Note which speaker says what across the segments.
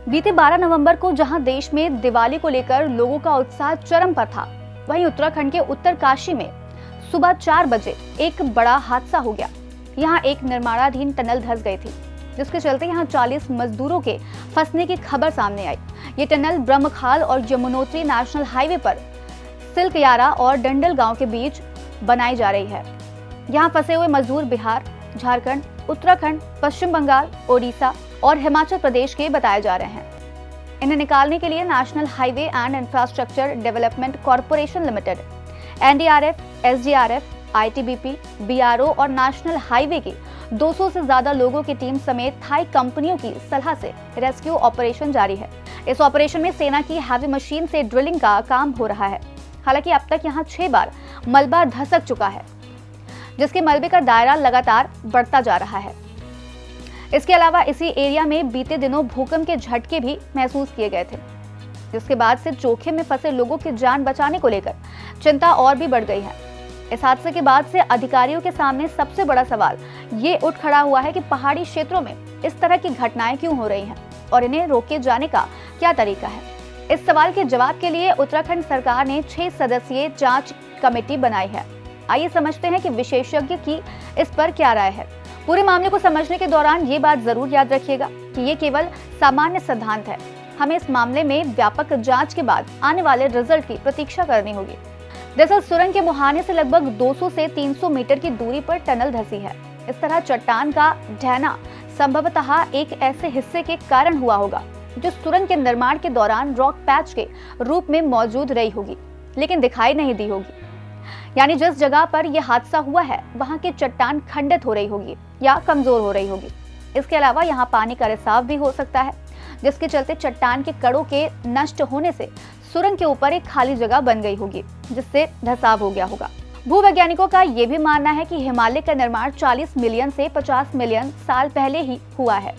Speaker 1: बीते 12 नवंबर को जहां देश में दिवाली को लेकर लोगों का उत्साह चरम पर था, वहीं उत्तराखंड के उत्तरकाशी में सुबह 4 बजे एक बड़ा हादसा हो गया। यहां एक निर्माणाधीन टनल धंस गई थी, जिसके चलते यहां 40 मजदूरों के फंसने की खबर सामने आई। ये टनल ब्रह्मखाल और यमुनोत्री नेशनल हाईवे पर सिल्कयारा और डंडल गांव के बीच बनाई जा रही है। यहाँ फंसे हुए मजदूर बिहार, झारखंड, उत्तराखंड, पश्चिम बंगाल, ओडिशा और हिमाचल प्रदेश के बताए जा रहे हैं। इन्हें निकालने के लिए national highway and infrastructure development corporation limited, NDRF, SDRF, ITBP, BRO और नेशनल हाईवे की 200 से ज्यादा लोगों की टीम समेत थाई कंपनियों की सलाह से रेस्क्यू ऑपरेशन जारी है। इस ऑपरेशन में सेना की हैवी मशीन से ड्रिलिंग का काम हो रहा है। हालांकि अब तक यहाँ 6 बार मलबा धसक चुका है, जिसके मलबे का दायरा लगातार बढ़ता जा रहा है। इसके अलावा इसी एरिया में बीते दिनों भूकंप के झटके भी महसूस किए गए थे, जिसके बाद से जोखिम में फंसे लोगों की जान बचाने को लेकर चिंता और भी बढ़ गई है। इस हादसे के बाद से अधिकारियों के सामने सबसे बड़ा सवाल ये उठ खड़ा हुआ है कि पहाड़ी क्षेत्रों में इस तरह की घटनाएं क्यों हो रही हैं और इन्हें रोके जाने का क्या तरीका है। इस सवाल के जवाब के लिए उत्तराखंड सरकार ने 6 सदस्यीय जांच कमेटी बनाई है। आइए समझते हैं कि विशेषज्ञ की इस पर क्या राय है। पूरे मामले को समझने के दौरान ये बात जरूर याद रखिएगा कि ये केवल सामान्य सिद्धांत है। हमें इस मामले में व्यापक जांच के बाद आने वाले रिजल्ट की प्रतीक्षा करनी होगी। दरअसल सुरंग के मुहाने से लगभग 200 से 300 मीटर की दूरी पर टनल धंसी है। इस तरह चट्टान का ढहना संभवतः एक ऐसे हिस्से के कारण हुआ होगा जो सुरंग के निर्माण के दौरान रॉक पैच के रूप में मौजूद रही होगी, लेकिन दिखाई नहीं दी होगी। यानी जिस जगह पर यह हादसा हुआ है वहां की चट्टान खंडित हो रही होगी या कमजोर हो रही होगी। इसके अलावा यहाँ पानी का रिसाव भी हो सकता है, जिसके चलते चट्टान के कड़ों के नष्ट होने से सुरंग के ऊपर एक खाली जगह बन गई होगी, जिससे धंसाव हो गया होगा। भूवैज्ञानिकों का यह भी मानना है कि हिमालय का निर्माण 40 मिलियन से 50 मिलियन साल पहले ही हुआ है,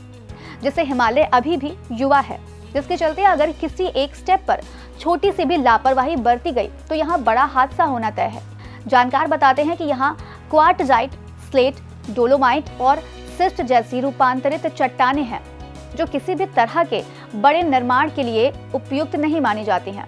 Speaker 1: जिससे हिमालय अभी भी युवा है, जिसके चलते अगर किसी एक स्टेप पर छोटी सी भी लापरवाही बरती गई तो यहाँ बड़ा हादसा होना तय है। जानकार बताते हैं कि यहाँ क्वार्टजाइट, स्लेट, डोलोमाइट और सिस्ट जैसी रूपांतरित चट्टानें हैं, जो किसी भी तरह के बड़े निर्माण के लिए उपयुक्त नहीं मानी जाती हैं।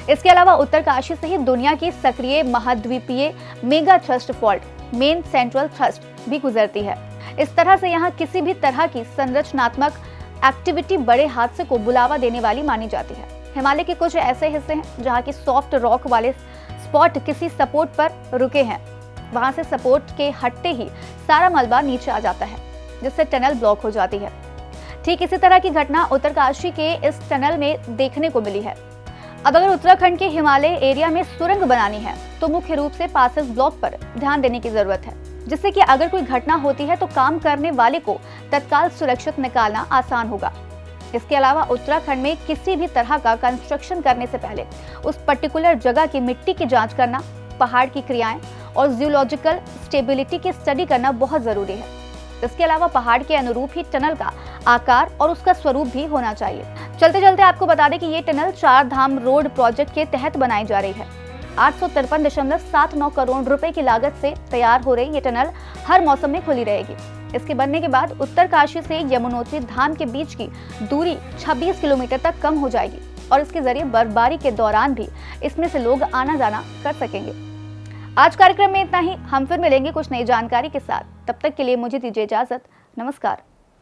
Speaker 1: इसके अलावा उत्तरकाशी से ही दुनिया की सक्रिय महाद्वीपीय mega thrust fault, main central thrust भी गुजरती है। इस तरह से यहाँ किसी भी तरह की संरचनात्मक एक्टिविटी बड़े हादसे को बुलावा देने वाली मानी जाती है। हिमालय के कुछ ऐसे हिस्से हैं जहाँ की सॉफ्ट रॉक वाले स्पॉट किसी सपोर्ट पर रुके हैं। वहां से सपोर्ट के हटते ही सारा मलबा नीचे आ जाता है, जिससे टनल ब्लॉक हो जाती है। ठीक इसी तरह की घटना उत्तरकाशी के इस टनल में देखने को मिली है। अब अगर उत्तराखंड के हिमालय एरिया में सुरंग बनानी है तो मुख्य रूप से पासेस ब्लॉक पर ध्यान देने की जरूरत है, जिससे कि अगर कोई घटना होती है तो काम करने वाले को तत्काल सुरक्षित निकालना आसान होगा। इसके अलावा उत्तराखंड में किसी भी तरह का कंस्ट्रक्शन करने से पहले उस पर्टिकुलर जगह की मिट्टी की जांच करना, पहाड़ की क्रियाएं और जियोलॉजिकल स्टेबिलिटी की स्टडी करना बहुत जरूरी है। इसके अलावा पहाड़ के अनुरूप ही टनल का आकार और उसका स्वरूप भी होना चाहिए। चलते चलते आपको बता दें कि ये टनल 4 धाम रोड प्रोजेक्ट के तहत बनाई जा रही है। 853.79 करोड़ रुपए की लागत से तैयार हो रही ये टनल हर मौसम में खुली रहेगी। इसके बनने के बाद उत्तरकाशी से यमुनोत्री धाम के बीच की दूरी 26 किलोमीटर तक कम हो जाएगी और इसके जरिए बर्फबारी के दौरान भी इसमें से लोग आना जाना कर सकेंगे। आज कार्यक्रम में इतना ही। हम फिर मिलेंगे कुछ नई जानकारी के साथ। तब तक के लिए मुझे दीजिए इजाजत। नमस्कार।